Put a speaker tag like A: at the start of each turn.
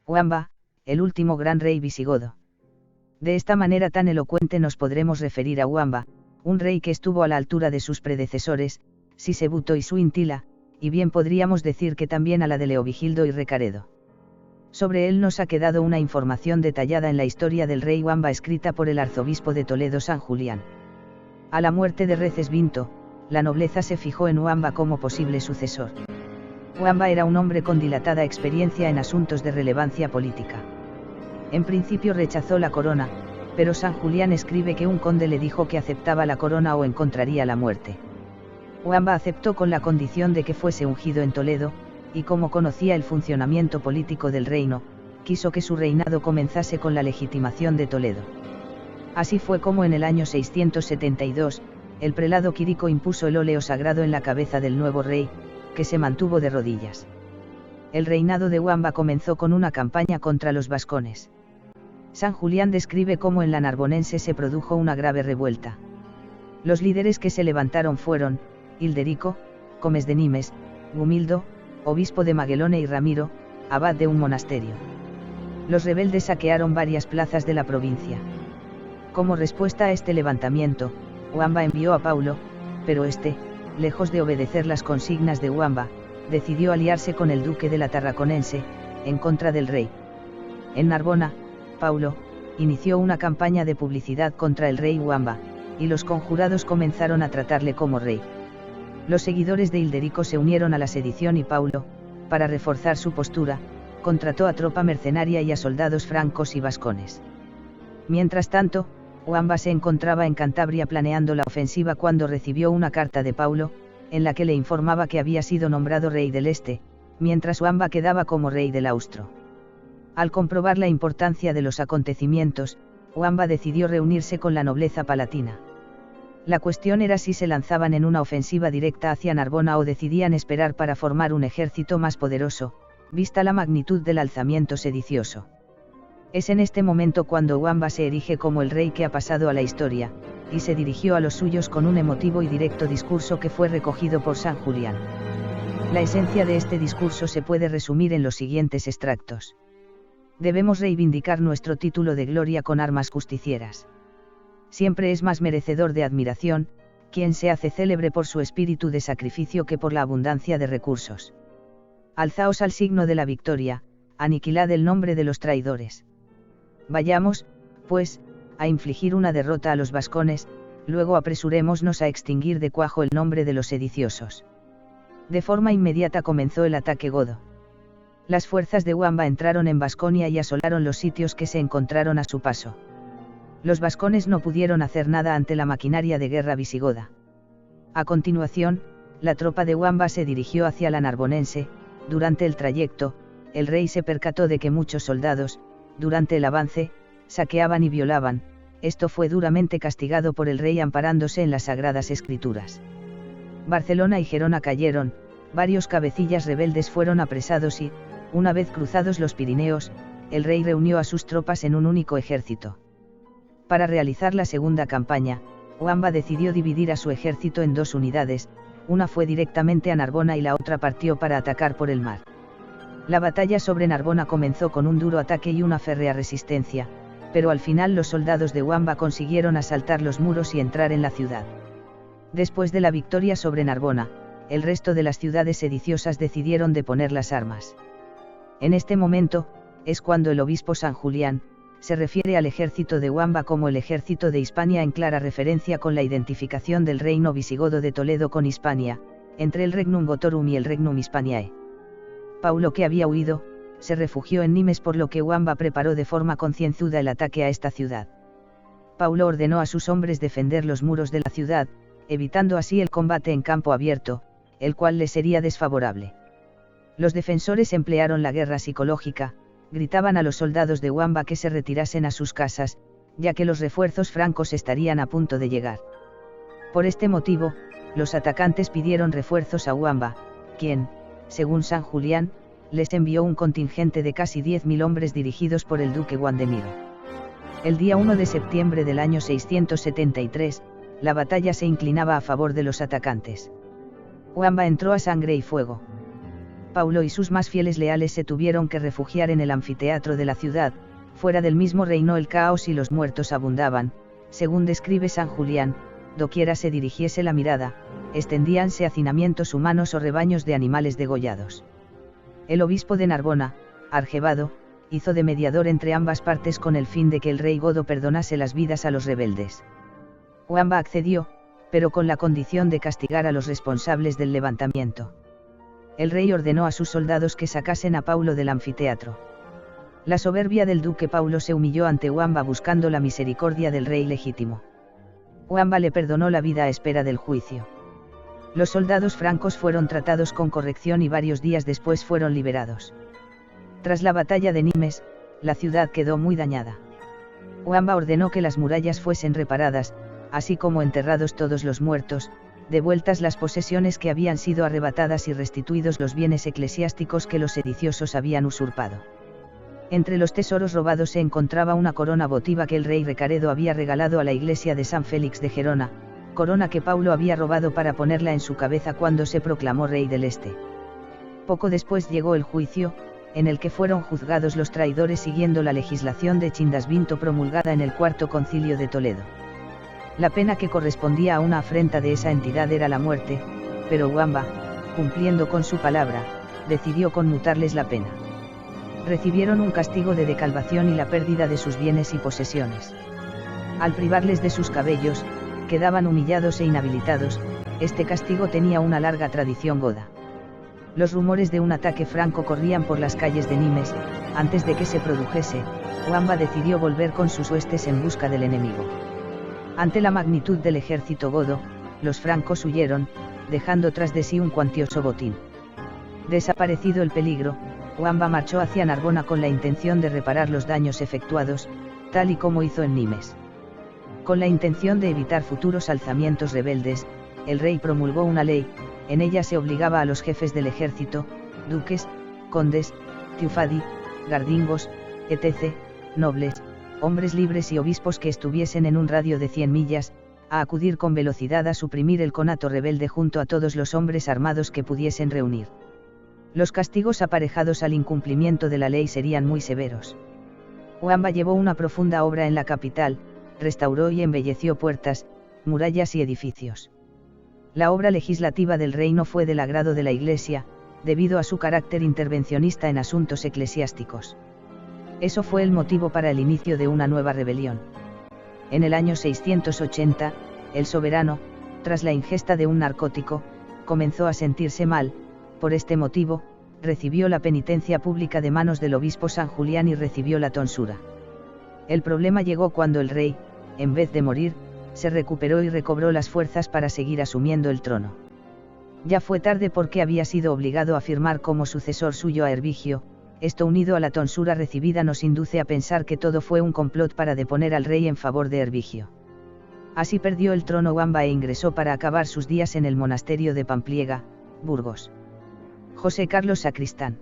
A: Huamba, el último gran rey visigodo. De esta manera tan elocuente nos podremos referir a Huamba, un rey que estuvo a la altura de sus predecesores, Sisebuto y Suintila, y bien podríamos decir que también a la de Leovigildo y Recaredo. Sobre él nos ha quedado una información detallada en la historia del rey Huamba escrita por el arzobispo de Toledo San Julián. A la muerte de Recesvinto, la nobleza se fijó en Huamba como posible sucesor. Huamba era un hombre con dilatada experiencia en asuntos de relevancia política. En principio rechazó la corona, pero San Julián escribe que un conde le dijo que aceptaba la corona o encontraría la muerte. Huamba aceptó con la condición de que fuese ungido en Toledo, y como conocía el funcionamiento político del reino, quiso que su reinado comenzase con la legitimación de Toledo. Así fue como en el año 672, el prelado Quirico impuso el óleo sagrado en la cabeza del nuevo rey, que se mantuvo de rodillas. El reinado de Huamba comenzó con una campaña contra los vascones. San Julián describe cómo en la Narbonense se produjo una grave revuelta. Los líderes que se levantaron fueron, Hilderico, Comes de Nimes, Gumildo, obispo de Maguelone y Ramiro, abad de un monasterio. Los rebeldes saquearon varias plazas de la provincia. Como respuesta a este levantamiento, Huamba envió a Paulo, pero este, lejos de obedecer las consignas de Huamba, decidió aliarse con el duque de la Tarraconense, en contra del rey. En Narbona, Paulo inició una campaña de publicidad contra el rey Huamba, y los conjurados comenzaron a tratarle como rey. Los seguidores de Hilderico se unieron a la sedición y Paulo, para reforzar su postura, contrató a tropa mercenaria y a soldados francos y vascones. Mientras tanto, Huamba se encontraba en Cantabria planeando la ofensiva cuando recibió una carta de Paulo, en la que le informaba que había sido nombrado rey del Este, mientras Huamba quedaba como rey del Austro. Al comprobar la importancia de los acontecimientos, Huamba decidió reunirse con la nobleza palatina. La cuestión era si se lanzaban en una ofensiva directa hacia Narbona o decidían esperar para formar un ejército más poderoso, vista la magnitud del alzamiento sedicioso. Es en este momento cuando Huamba se erige como el rey que ha pasado a la historia, y se dirigió a los suyos con un emotivo y directo discurso que fue recogido por San Julián. La esencia de este discurso se puede resumir en los siguientes extractos. Debemos reivindicar nuestro título de gloria con armas justicieras. Siempre es más merecedor de admiración, quien se hace célebre por su espíritu de sacrificio que por la abundancia de recursos. Alzaos al signo de la victoria, aniquilad el nombre de los traidores. Vayamos, pues, a infligir una derrota a los vascones, luego apresurémonos a extinguir de cuajo el nombre de los sediciosos. De forma inmediata comenzó el ataque godo. Las fuerzas de Huamba entraron en Vasconia y asolaron los sitios que se encontraron a su paso. Los vascones no pudieron hacer nada ante la maquinaria de guerra visigoda. A continuación, la tropa de Huamba se dirigió hacia la Narbonense. Durante el trayecto, el rey se percató de que muchos soldados, durante el avance, saqueaban y violaban. Esto fue duramente castigado por el rey amparándose en las Sagradas Escrituras. Barcelona y Gerona cayeron, varios cabecillas rebeldes fueron apresados y, una vez cruzados los Pirineos, el rey reunió a sus tropas en un único ejército. Para realizar la segunda campaña, Huamba decidió dividir a su ejército en dos unidades, una fue directamente a Narbona y la otra partió para atacar por el mar. La batalla sobre Narbona comenzó con un duro ataque y una férrea resistencia, pero al final los soldados de Huamba consiguieron asaltar los muros y entrar en la ciudad. Después de la victoria sobre Narbona, el resto de las ciudades sediciosas decidieron deponer las armas. En este momento, es cuando el obispo San Julián se refiere al ejército de Huamba como el ejército de Hispania en clara referencia con la identificación del reino visigodo de Toledo con Hispania, entre el Regnum Gotorum y el Regnum Hispaniae. Paulo, que había huido, se refugió en Nimes, por lo que Huamba preparó de forma concienzuda el ataque a esta ciudad. Paulo ordenó a sus hombres defender los muros de la ciudad, evitando así el combate en campo abierto, el cual le sería desfavorable. Los defensores emplearon la guerra psicológica, gritaban a los soldados de Huamba que se retirasen a sus casas, ya que los refuerzos francos estarían a punto de llegar. Por este motivo, los atacantes pidieron refuerzos a Huamba, quien, según San Julián, les envió un contingente de casi 10.000 hombres dirigidos por el duque Guandemiro. El día 1 de septiembre del año 673, la batalla se inclinaba a favor de los atacantes. Huamba entró a sangre y fuego. Paulo y sus más fieles leales se tuvieron que refugiar en el anfiteatro de la ciudad. Fuera del mismo reinó el caos y los muertos abundaban, según describe San Julián, doquiera se dirigiese la mirada, extendíanse hacinamientos humanos o rebaños de animales degollados. El obispo de Narbona, Argebado, hizo de mediador entre ambas partes con el fin de que el rey godo perdonase las vidas a los rebeldes. Wamba accedió, pero con la condición de castigar a los responsables del levantamiento. El rey ordenó a sus soldados que sacasen a Paulo del anfiteatro. La soberbia del duque Paulo se humilló ante Wamba buscando la misericordia del rey legítimo. Wamba le perdonó la vida a espera del juicio. Los soldados francos fueron tratados con corrección y varios días después fueron liberados. Tras la batalla de Nimes, la ciudad quedó muy dañada. Wamba ordenó que las murallas fuesen reparadas, así como enterrados todos los muertos, devueltas las posesiones que habían sido arrebatadas y restituidos los bienes eclesiásticos que los sediciosos habían usurpado. Entre los tesoros robados se encontraba una corona votiva que el rey Recaredo había regalado a la iglesia de San Félix de Gerona, corona que Paulo había robado para ponerla en su cabeza cuando se proclamó rey del Este. Poco después llegó el juicio, en el que fueron juzgados los traidores siguiendo la legislación de Chindasvinto promulgada en el Cuarto Concilio de Toledo. La pena que correspondía a una afrenta de esa entidad era la muerte, pero Wamba, cumpliendo con su palabra, decidió conmutarles la pena. Recibieron un castigo de decalvación y la pérdida de sus bienes y posesiones. Al privarles de sus cabellos, quedaban humillados e inhabilitados. Este castigo tenía una larga tradición goda. Los rumores de un ataque franco corrían por las calles de Nimes. Antes de que se produjese, Wamba decidió volver con sus huestes en busca del enemigo. Ante la magnitud del ejército godo, los francos huyeron, dejando tras de sí un cuantioso botín. Desaparecido el peligro, Wamba marchó hacia Narbona con la intención de reparar los daños efectuados, tal y como hizo en Nimes. Con la intención de evitar futuros alzamientos rebeldes, el rey promulgó una ley. En ella se obligaba a los jefes del ejército, duques, condes, tiufadi, gardingos, etc., nobles, hombres libres y obispos que estuviesen en un radio de 100 millas, a acudir con velocidad a suprimir el conato rebelde junto a todos los hombres armados que pudiesen reunir. Los castigos aparejados al incumplimiento de la ley serían muy severos. Wamba llevó una profunda obra en la capital, restauró y embelleció puertas, murallas y edificios. La obra legislativa del reino fue del agrado de la Iglesia, debido a su carácter intervencionista en asuntos eclesiásticos. Eso fue el motivo para el inicio de una nueva rebelión. En el año 680, el soberano, tras la ingesta de un narcótico, comenzó a sentirse mal. Por este motivo, recibió la penitencia pública de manos del obispo San Julián y recibió la tonsura. El problema llegó cuando el rey, en vez de morir, se recuperó y recobró las fuerzas para seguir asumiendo el trono. Ya fue tarde porque había sido obligado a firmar como sucesor suyo a Hervigio. Esto unido a la tonsura recibida nos induce a pensar que todo fue un complot para deponer al rey en favor de Hervigio. Así perdió el trono Wamba e ingresó para acabar sus días en el monasterio de Pampliega, Burgos. José Carlos Sacristán.